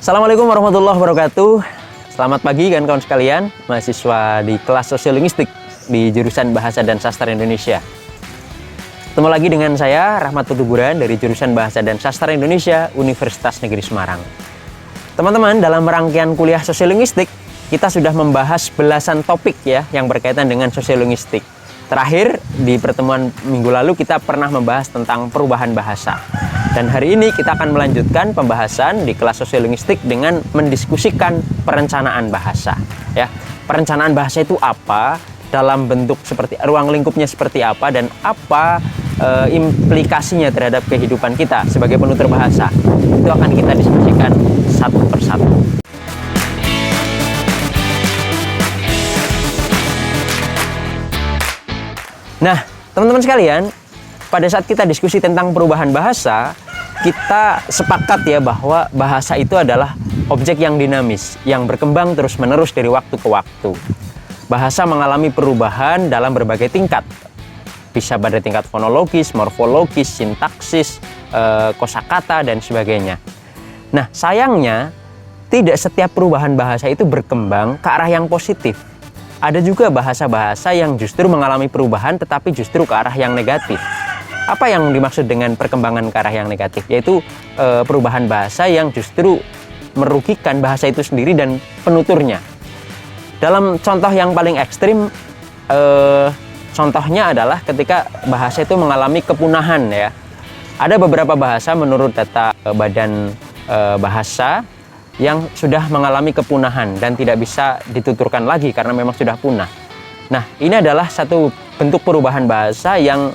Assalamualaikum warahmatullahi wabarakatuh. Selamat pagi kawan-kawan sekalian, mahasiswa di kelas Sosiolinguistik di jurusan Bahasa dan Sastra Indonesia. Ketemu lagi dengan saya, Rahmat Tutuburan dari jurusan Bahasa dan Sastra Indonesia, Universitas Negeri Semarang. Teman-teman, dalam rangkaian kuliah Sosiolinguistik, kita sudah membahas belasan topik ya yang berkaitan dengan Sosiolinguistik. Terakhir, di pertemuan minggu lalu kita pernah membahas tentang perubahan bahasa. Dan hari ini kita akan melanjutkan pembahasan di kelas Sosiolinguistik dengan mendiskusikan perencanaan bahasa. Ya, perencanaan bahasa itu apa? Dalam bentuk seperti ruang lingkupnya seperti apa dan apa implikasinya terhadap kehidupan kita sebagai penutur bahasa. Itu akan kita diskusikan satu persatu. Nah, teman-teman sekalian, pada saat kita diskusi tentang perubahan bahasa, kita sepakat ya bahwa bahasa itu adalah objek yang dinamis, yang berkembang terus-menerus dari waktu ke waktu. Bahasa mengalami perubahan dalam berbagai tingkat. Bisa pada tingkat fonologis, morfologis, sintaksis, kosakata, dan sebagainya. Nah, sayangnya tidak setiap perubahan bahasa itu berkembang ke arah yang positif. Ada juga bahasa-bahasa yang justru mengalami perubahan tetapi justru ke arah yang negatif. Apa yang dimaksud dengan perkembangan ke arah yang negatif? Yaitu perubahan bahasa yang justru merugikan bahasa itu sendiri dan penuturnya. Dalam contoh yang paling ekstrim, contohnya adalah ketika bahasa itu mengalami kepunahan ya. Ada beberapa bahasa menurut data Badan Bahasa yang sudah mengalami kepunahan dan tidak bisa dituturkan lagi karena memang sudah punah. Nah, ini adalah satu bentuk perubahan bahasa yang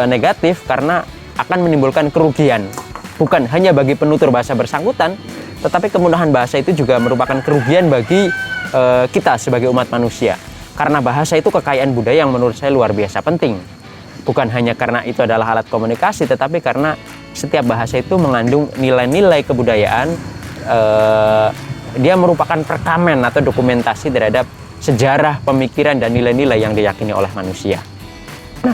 negatif karena akan menimbulkan kerugian. Bukan hanya bagi penutur bahasa bersangkutan, tetapi kemudahan bahasa itu juga merupakan kerugian bagi kita sebagai umat manusia. Karena bahasa itu kekayaan budaya yang menurut saya luar biasa penting. Bukan hanya karena itu adalah alat komunikasi, tetapi karena setiap bahasa itu mengandung nilai-nilai kebudayaan. Dia merupakan perekaman atau dokumentasi terhadap sejarah, pemikiran, dan nilai-nilai yang diyakini oleh manusia. Nah,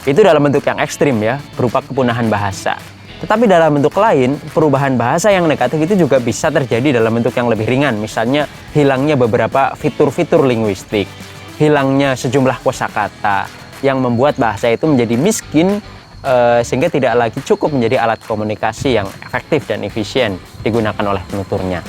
itu dalam bentuk yang ekstrim ya, berupa kepunahan bahasa. Tetapi dalam bentuk lain, perubahan bahasa yang negatif itu juga bisa terjadi dalam bentuk yang lebih ringan. Misalnya, hilangnya beberapa fitur-fitur linguistik, hilangnya sejumlah kosakata yang membuat bahasa itu menjadi miskin, sehingga tidak lagi cukup menjadi alat komunikasi yang efektif dan efisien digunakan oleh penuturnya.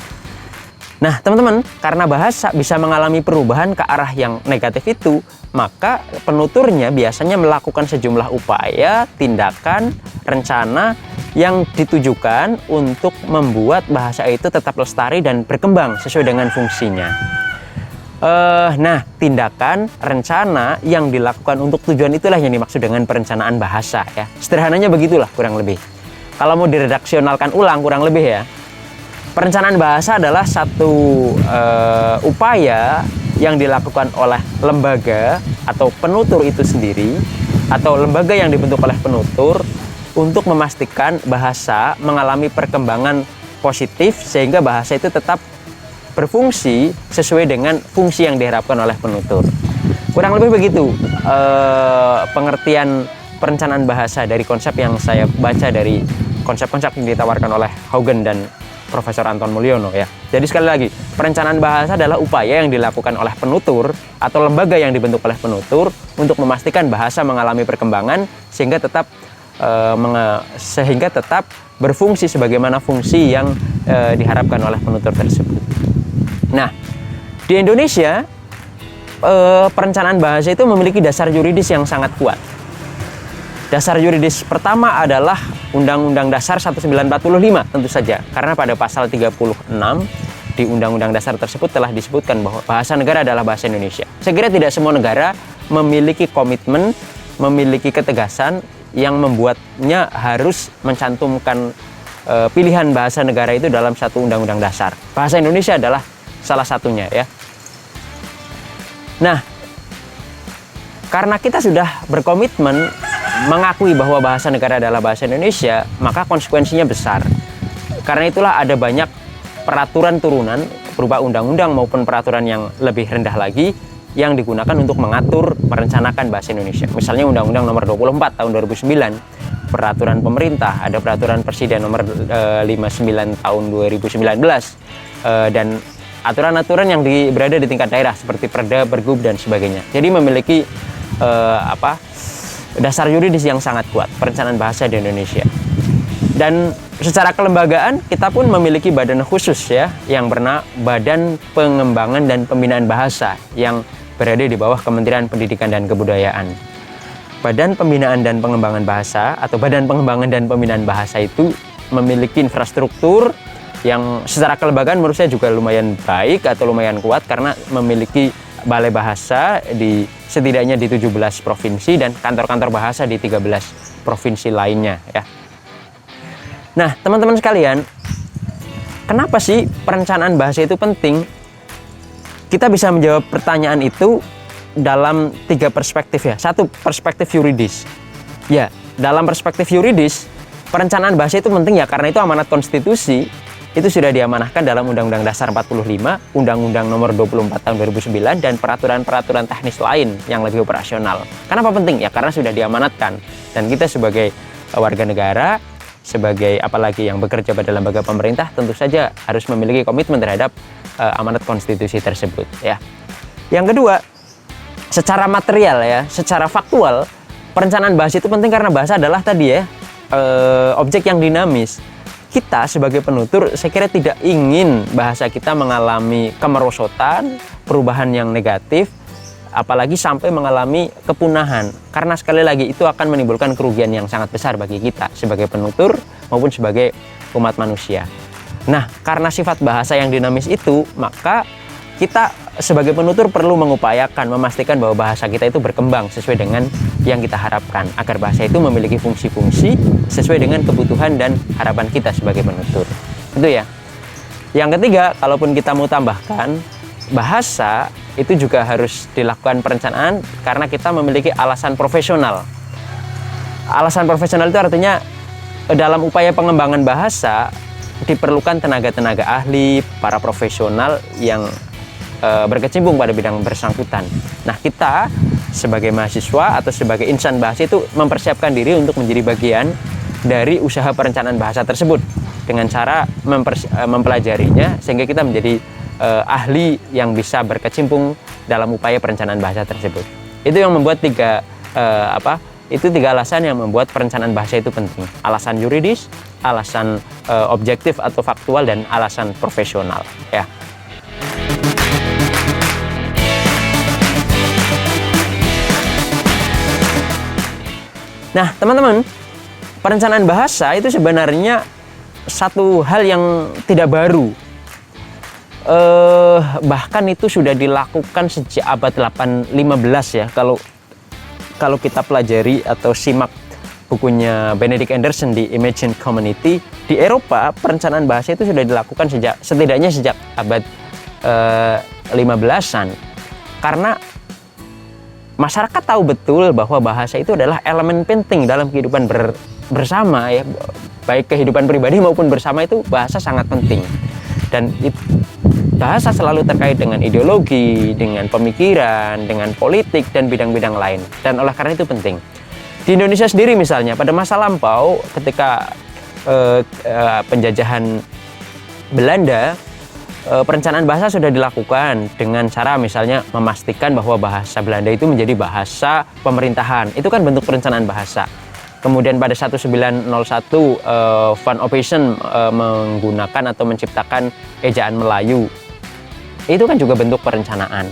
Nah, teman-teman, karena bahasa bisa mengalami perubahan ke arah yang negatif itu, maka penuturnya biasanya melakukan sejumlah upaya, tindakan, rencana yang ditujukan untuk membuat bahasa itu tetap lestari dan berkembang sesuai dengan fungsinya. Nah, tindakan, rencana yang dilakukan untuk tujuan itulah yang dimaksud dengan perencanaan bahasa ya. Sederhananya begitulah kurang lebih. Kalau mau diredaksionalkan ulang kurang lebih ya, perencanaan bahasa adalah satu upaya yang dilakukan oleh lembaga atau penutur itu sendiri atau lembaga yang dibentuk oleh penutur untuk memastikan bahasa mengalami perkembangan positif sehingga bahasa itu tetap berfungsi sesuai dengan fungsi yang diharapkan oleh penutur. Kurang lebih begitu pengertian perencanaan bahasa dari konsep yang saya baca dari konsep-konsep yang ditawarkan oleh Haugen dan Profesor Anton Mulyono ya. Jadi sekali lagi, perencanaan bahasa adalah upaya yang dilakukan oleh penutur atau lembaga yang dibentuk oleh penutur untuk memastikan bahasa mengalami perkembangan sehingga tetap berfungsi sebagaimana fungsi yang diharapkan oleh penutur tersebut. Nah, di Indonesia perencanaan bahasa itu memiliki dasar yuridis yang sangat kuat. Dasar yuridis pertama adalah Undang-Undang Dasar 1945 tentu saja, karena pada pasal 36 di Undang-Undang Dasar tersebut telah disebutkan bahwa bahasa negara adalah bahasa Indonesia. Saya kira tidak semua negara memiliki komitmen, memiliki ketegasan yang membuatnya harus mencantumkan pilihan bahasa negara itu dalam satu Undang-Undang Dasar. Bahasa Indonesia adalah salah satunya ya. Nah, karena kita sudah berkomitmen mengakui bahwa bahasa negara adalah bahasa Indonesia, maka konsekuensinya besar. Karena itulah ada banyak peraturan turunan berupa undang-undang maupun peraturan yang lebih rendah lagi yang digunakan untuk mengatur merencanakan bahasa Indonesia. Misalnya Undang-Undang Nomor 24 Tahun 2009 peraturan pemerintah, ada peraturan presiden nomor 59 tahun 2019, dan aturan-aturan yang berada di tingkat daerah seperti Perda, Pergub dan sebagainya. Jadi memiliki dasar yuridis yang sangat kuat perencanaan bahasa di Indonesia. Dan secara kelembagaan kita pun memiliki badan khusus ya yang bernama Badan Pengembangan dan Pembinaan Bahasa yang berada di bawah Kementerian Pendidikan dan Kebudayaan. Badan Pembinaan dan Pengembangan Bahasa atau Badan Pengembangan dan Pembinaan Bahasa itu memiliki infrastruktur yang secara kelembagaan menurut saya juga lumayan baik atau lumayan kuat karena memiliki balai bahasa di setidaknya di 17 provinsi dan kantor-kantor bahasa di 13 provinsi lainnya ya. Nah, teman-teman sekalian, kenapa sih perencanaan bahasa itu penting? Kita bisa menjawab pertanyaan itu dalam 3 perspektif ya. 1, perspektif yuridis. Ya, dalam perspektif yuridis, perencanaan bahasa itu penting ya karena itu amanat konstitusi. Itu sudah diamanahkan dalam Undang-Undang Dasar 45, Undang-Undang Nomor 24 Tahun 2009 dan peraturan-peraturan teknis lain yang lebih operasional. Kenapa penting? Ya karena sudah diamanatkan dan kita sebagai warga negara, sebagai apalagi yang bekerja pada lembaga pemerintah tentu saja harus memiliki komitmen terhadap amanat konstitusi tersebut ya. Yang kedua, secara material ya, secara faktual perencanaan bahasa itu penting karena bahasa adalah tadi ya objek yang dinamis. Kita sebagai penutur saya kira tidak ingin bahasa kita mengalami kemerosotan, perubahan yang negatif, apalagi sampai mengalami kepunahan. Karena sekali lagi itu akan menimbulkan kerugian yang sangat besar bagi kita sebagai penutur maupun sebagai umat manusia. Nah, karena sifat bahasa yang dinamis itu, maka kita sebagai penutur perlu mengupayakan, memastikan bahwa bahasa kita itu berkembang sesuai dengan yang kita harapkan, agar bahasa itu memiliki fungsi-fungsi sesuai dengan kebutuhan dan harapan kita sebagai penutur. Itu ya. Yang ketiga, kalaupun kita mau tambahkan, bahasa itu juga harus dilakukan perencanaan karena kita memiliki alasan profesional. Alasan profesional itu artinya dalam upaya pengembangan bahasa diperlukan tenaga-tenaga ahli, para profesional yang berkecimpung pada bidang bersangkutan. Nah, kita sebagai mahasiswa atau sebagai insan bahasa itu mempersiapkan diri untuk menjadi bagian dari usaha perencanaan bahasa tersebut dengan cara mempelajarinya sehingga kita menjadi ahli yang bisa berkecimpung dalam upaya perencanaan bahasa tersebut. Itu yang membuat tiga alasan yang membuat perencanaan bahasa itu penting. Alasan yuridis, alasan objektif atau faktual, dan alasan profesional ya. Nah, teman-teman, perencanaan bahasa itu sebenarnya satu hal yang tidak baru. Bahkan itu sudah dilakukan sejak abad 15 ya. Kalau kita pelajari atau simak bukunya Benedict Anderson di Imagine Community, di Eropa perencanaan bahasa itu sudah dilakukan setidaknya sejak abad 15-an. Karena masyarakat tahu betul bahwa bahasa itu adalah elemen penting dalam kehidupan bersama ya, baik kehidupan pribadi maupun bersama itu bahasa sangat penting. Dan bahasa selalu terkait dengan ideologi, dengan pemikiran, dengan politik dan bidang-bidang lain. Dan oleh karena itu penting. Di Indonesia sendiri misalnya pada masa lampau ketika penjajahan Belanda, perencanaan bahasa sudah dilakukan dengan cara misalnya memastikan bahwa bahasa Belanda itu menjadi bahasa pemerintahan. Itu kan bentuk perencanaan bahasa. Kemudian pada 1901 Van Ophuijsen menggunakan atau menciptakan ejaan Melayu. Itu kan juga bentuk perencanaan.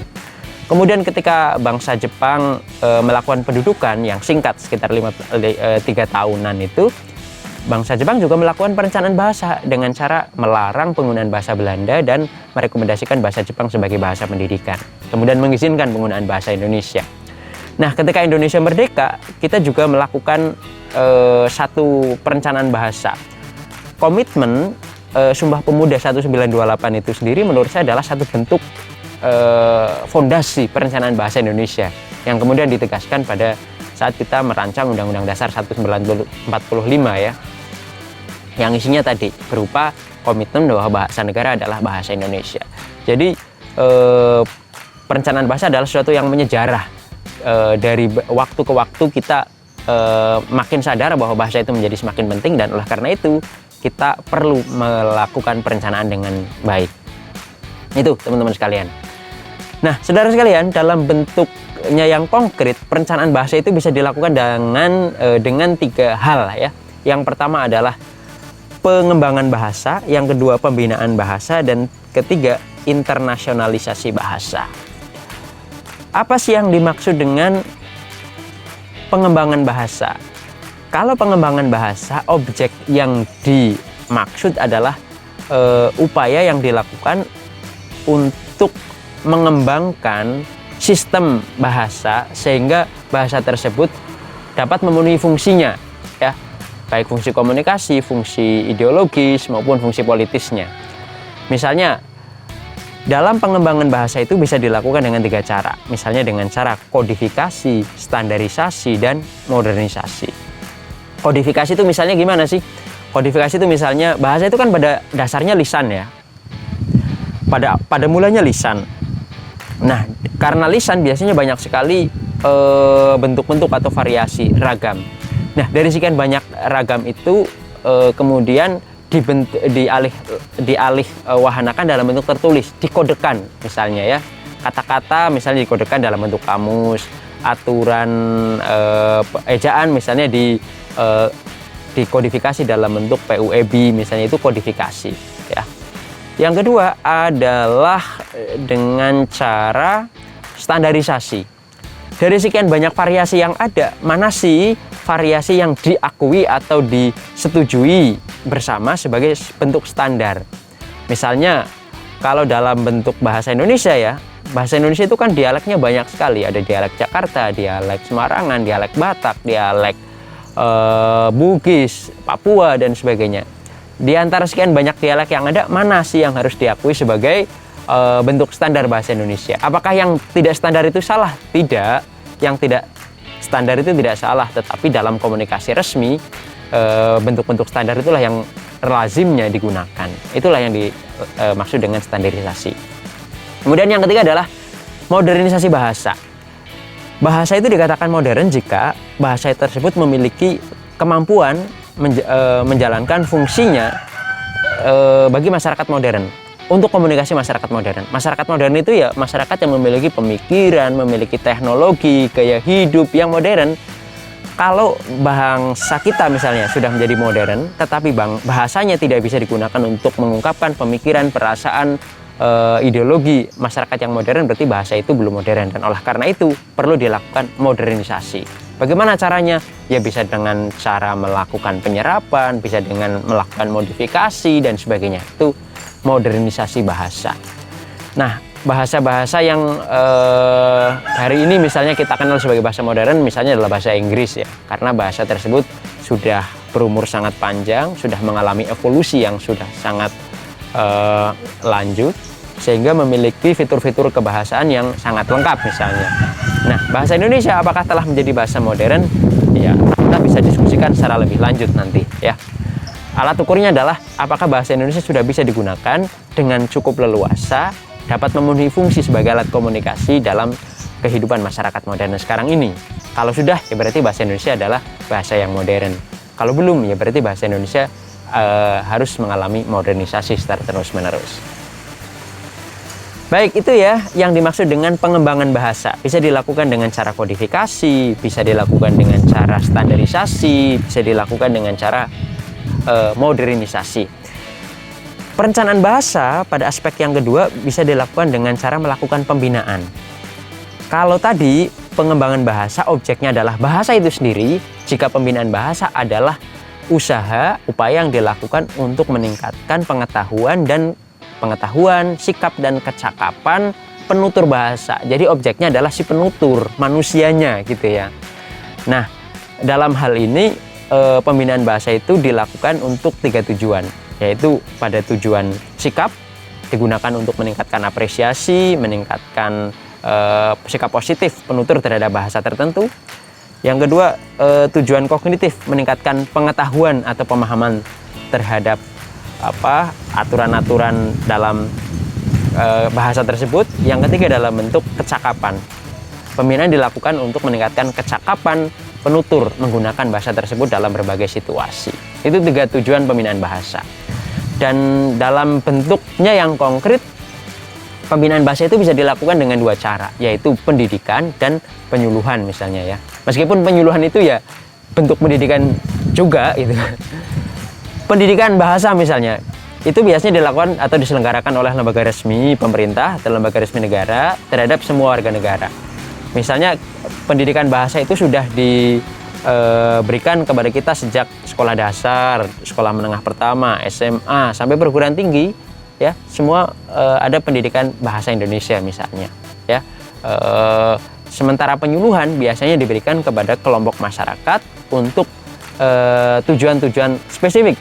Kemudian ketika bangsa Jepang melakukan pendudukan yang singkat sekitar 3 tahunan itu, bangsa Jepang juga melakukan perencanaan bahasa dengan cara melarang penggunaan bahasa Belanda dan merekomendasikan bahasa Jepang sebagai bahasa pendidikan. Kemudian mengizinkan penggunaan bahasa Indonesia. Nah, ketika Indonesia merdeka, kita juga melakukan satu perencanaan bahasa. Komitmen Sumpah Pemuda 1928 itu sendiri menurut saya adalah satu bentuk fondasi perencanaan bahasa Indonesia yang kemudian ditegaskan pada saat kita merancang Undang-Undang Dasar 1945 ya, yang isinya tadi berupa komitmen bahwa bahasa negara adalah bahasa Indonesia. Jadi perencanaan bahasa adalah sesuatu yang menyejarah. Dari waktu ke waktu kita makin sadar bahwa bahasa itu menjadi semakin penting, dan oleh karena itu kita perlu melakukan perencanaan dengan baik. Itu teman-teman sekalian. Nah, saudara sekalian, dalam bentuknya yang konkret, perencanaan bahasa itu bisa dilakukan dengan 3 hal ya. Yang pertama adalah pengembangan bahasa, yang kedua pembinaan bahasa, dan ketiga internasionalisasi bahasa. Apa sih yang dimaksud dengan pengembangan bahasa? Kalau pengembangan bahasa, objek yang dimaksud adalah upaya yang dilakukan untuk mengembangkan sistem bahasa sehingga bahasa tersebut dapat memenuhi fungsinya, ya, baik fungsi komunikasi, fungsi ideologis maupun fungsi politisnya. Misalnya, dalam pengembangan bahasa itu bisa dilakukan dengan 3 cara. Misalnya dengan cara kodifikasi, standarisasi, dan modernisasi. Kodifikasi itu misalnya gimana sih? Kodifikasi itu misalnya, bahasa itu kan pada dasarnya lisan ya. Pada mulanya lisan. Nah, karena lisan biasanya banyak sekali bentuk-bentuk atau variasi ragam. Nah, dari sekian banyak ragam itu kemudian dialih wahanakan dalam bentuk tertulis, dikodekan misalnya ya. Kata-kata misalnya dikodekan dalam bentuk kamus, aturan ejaan misalnya dikodifikasi dalam bentuk PUEB misalnya, itu kodifikasi ya. Yang kedua adalah dengan cara standarisasi. Dari sekian banyak variasi yang ada, mana sih variasi yang diakui atau disetujui bersama sebagai bentuk standar? Misalnya, kalau dalam bentuk bahasa Indonesia ya, bahasa Indonesia itu kan dialeknya banyak sekali. Ada dialek Jakarta, dialek Semarangan, dialek Batak, dialek Bugis, Papua, dan sebagainya. Di antara sekian banyak dialek yang ada, mana sih yang harus diakui sebagai bentuk standar bahasa Indonesia? Apakah yang tidak standar itu salah? Tidak. Yang tidak standar itu tidak salah, tetapi dalam komunikasi resmi, bentuk-bentuk standar itulah yang lazimnya digunakan. Itulah yang dimaksud dengan standarisasi. Kemudian yang ketiga adalah modernisasi bahasa. Bahasa itu dikatakan modern jika bahasa tersebut memiliki kemampuan menjalankan fungsinya bagi masyarakat modern, untuk komunikasi masyarakat modern. Masyarakat modern itu ya masyarakat yang memiliki pemikiran, memiliki teknologi, gaya hidup yang modern. Kalau bangsa kita misalnya sudah menjadi modern, tetapi bahasanya tidak bisa digunakan untuk mengungkapkan pemikiran, perasaan, ideologi masyarakat yang modern, berarti bahasa itu belum modern. Dan oleh karena itu perlu dilakukan modernisasi. Bagaimana caranya? Ya bisa dengan cara melakukan penyerapan, bisa dengan melakukan modifikasi dan sebagainya. Itu modernisasi bahasa. Nah, bahasa-bahasa yang hari ini misalnya kita kenal sebagai bahasa modern misalnya adalah bahasa Inggris ya. Karena bahasa tersebut sudah berumur sangat panjang, sudah mengalami evolusi yang sudah sangat lanjut, sehingga memiliki fitur-fitur kebahasaan yang sangat lengkap misalnya. Nah, bahasa Indonesia apakah telah menjadi bahasa modern? Ya, kita bisa diskusikan secara lebih lanjut nanti ya. Alat ukurnya adalah apakah bahasa Indonesia sudah bisa digunakan dengan cukup leluasa, dapat memenuhi fungsi sebagai alat komunikasi dalam kehidupan masyarakat modern sekarang ini. Kalau sudah, ya berarti bahasa Indonesia adalah bahasa yang modern. Kalau belum, ya berarti bahasa Indonesia harus mengalami modernisasi secara terus-menerus. Baik, itu ya yang dimaksud dengan pengembangan bahasa. Bisa dilakukan dengan cara kodifikasi, bisa dilakukan dengan cara standarisasi, bisa dilakukan dengan cara modernisasi. Perencanaan bahasa pada aspek yang kedua bisa dilakukan dengan cara melakukan pembinaan. Kalau tadi pengembangan bahasa objeknya adalah bahasa itu sendiri, jika pembinaan bahasa adalah upaya yang dilakukan untuk meningkatkan pengetahuan, sikap, dan kecakapan penutur bahasa. Jadi objeknya adalah si penutur, manusianya gitu ya. Nah, dalam hal ini pembinaan bahasa itu dilakukan untuk 3 tujuan, yaitu pada tujuan sikap, digunakan untuk meningkatkan apresiasi, meningkatkan sikap positif penutur terhadap bahasa tertentu. Yang kedua, tujuan kognitif, meningkatkan pengetahuan atau pemahaman terhadap aturan-aturan dalam bahasa tersebut. Yang ketiga dalam bentuk kecakapan. Pembinaan dilakukan untuk meningkatkan kecakapan penutur menggunakan bahasa tersebut dalam berbagai situasi. Itu 3 tujuan pembinaan bahasa. Dan dalam bentuknya yang konkret, pembinaan bahasa itu bisa dilakukan dengan 2 cara, yaitu pendidikan dan penyuluhan misalnya ya. Meskipun penyuluhan itu ya bentuk pendidikan juga gitu. Pendidikan bahasa misalnya, itu biasanya dilakukan atau diselenggarakan oleh lembaga resmi pemerintah atau lembaga resmi negara terhadap semua warga negara. Misalnya pendidikan bahasa itu sudah diberikan kepada kita sejak sekolah dasar, sekolah menengah pertama, SMA, sampai perguruan tinggi, ya, semua ada pendidikan bahasa Indonesia misalnya, ya. Sementara penyuluhan biasanya diberikan kepada kelompok masyarakat untuk tujuan-tujuan spesifik,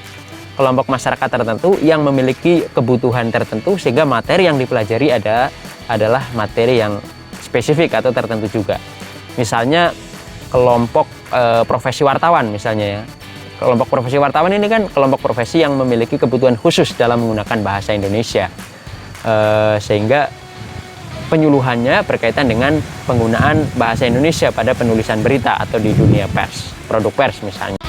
kelompok masyarakat tertentu yang memiliki kebutuhan tertentu sehingga materi yang dipelajari adalah materi yang spesifik atau tertentu juga. Misalnya kelompok profesi wartawan misalnya ya. Kelompok profesi wartawan ini kan kelompok profesi yang memiliki kebutuhan khusus dalam menggunakan bahasa Indonesia. Sehingga penyuluhannya berkaitan dengan penggunaan bahasa Indonesia pada penulisan berita atau di dunia pers, produk pers misalnya.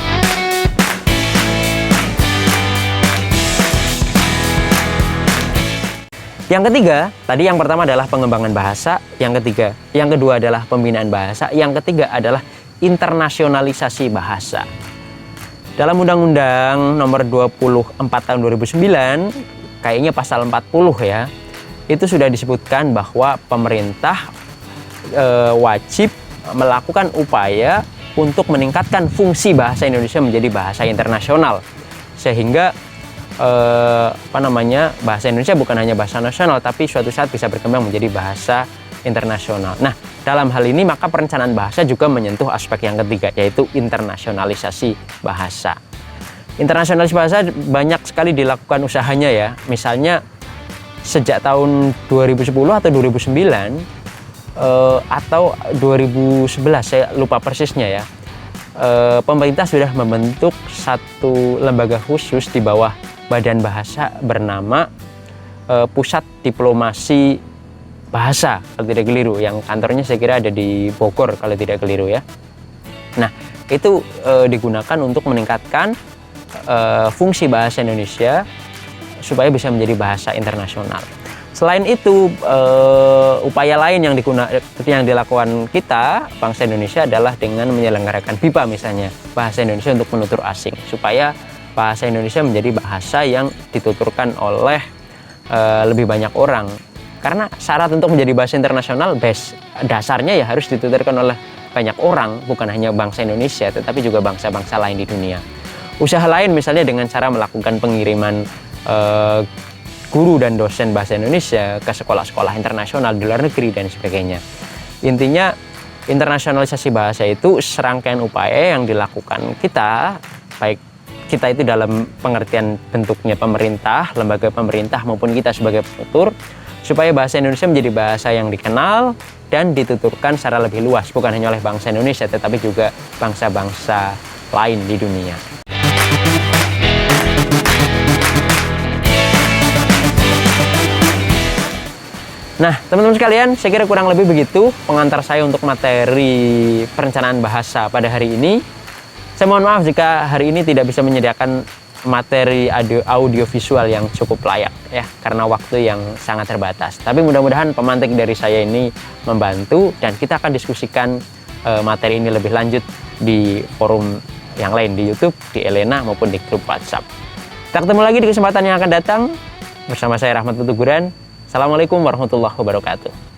Yang ketiga, tadi yang pertama adalah pengembangan bahasa, yang kedua adalah pembinaan bahasa, yang ketiga adalah internasionalisasi bahasa. Dalam Undang-Undang Nomor 24 Tahun 2009, kayaknya pasal 40 ya, itu sudah disebutkan bahwa pemerintah wajib melakukan upaya untuk meningkatkan fungsi bahasa Indonesia menjadi bahasa internasional, sehingga bahasa Indonesia bukan hanya bahasa nasional tapi suatu saat bisa berkembang menjadi bahasa internasional. Nah, dalam hal ini maka perencanaan bahasa juga menyentuh aspek yang ketiga, yaitu internasionalisasi bahasa. Internasionalisasi bahasa banyak sekali dilakukan usahanya ya. Misalnya sejak tahun 2010 atau 2009 atau 2011, saya lupa persisnya ya. Pemerintah sudah membentuk satu lembaga khusus di bawah Badan Bahasa bernama Pusat Diplomasi Bahasa kalau tidak keliru, yang kantornya saya kira ada di Bogor kalau tidak keliru ya. Nah, itu digunakan untuk meningkatkan fungsi bahasa Indonesia supaya bisa menjadi bahasa internasional. Selain itu, upaya lain yang dilakukan kita, bangsa Indonesia, adalah dengan menyelenggarakan BIPA misalnya, bahasa Indonesia untuk penutur asing, supaya bahasa Indonesia menjadi bahasa yang dituturkan oleh lebih banyak orang. Karena syarat untuk menjadi bahasa internasional, dasarnya ya harus dituturkan oleh banyak orang, bukan hanya bangsa Indonesia, tetapi juga bangsa-bangsa lain di dunia. Usaha lain misalnya dengan cara melakukan pengiriman guru dan dosen bahasa Indonesia ke sekolah-sekolah internasional di luar negeri dan sebagainya. Intinya, internasionalisasi bahasa itu serangkaian upaya yang dilakukan kita, baik kita itu dalam pengertian bentuknya pemerintah, lembaga pemerintah, maupun kita sebagai penutur, supaya bahasa Indonesia menjadi bahasa yang dikenal dan dituturkan secara lebih luas, bukan hanya oleh bangsa Indonesia, tetapi juga bangsa-bangsa lain di dunia. Nah, teman-teman sekalian, saya kira kurang lebih begitu pengantar saya untuk materi perencanaan bahasa pada hari ini. Saya mohon maaf jika hari ini tidak bisa menyediakan materi audio visual yang cukup layak ya, karena waktu yang sangat terbatas. Tapi mudah-mudahan pemantik dari saya ini membantu dan kita akan diskusikan materi ini lebih lanjut di forum yang lain, di YouTube, di Elena maupun di grup WhatsApp. Kita ketemu lagi di kesempatan yang akan datang bersama saya Rahmat Tutuguran. Assalamualaikum warahmatullahi wabarakatuh.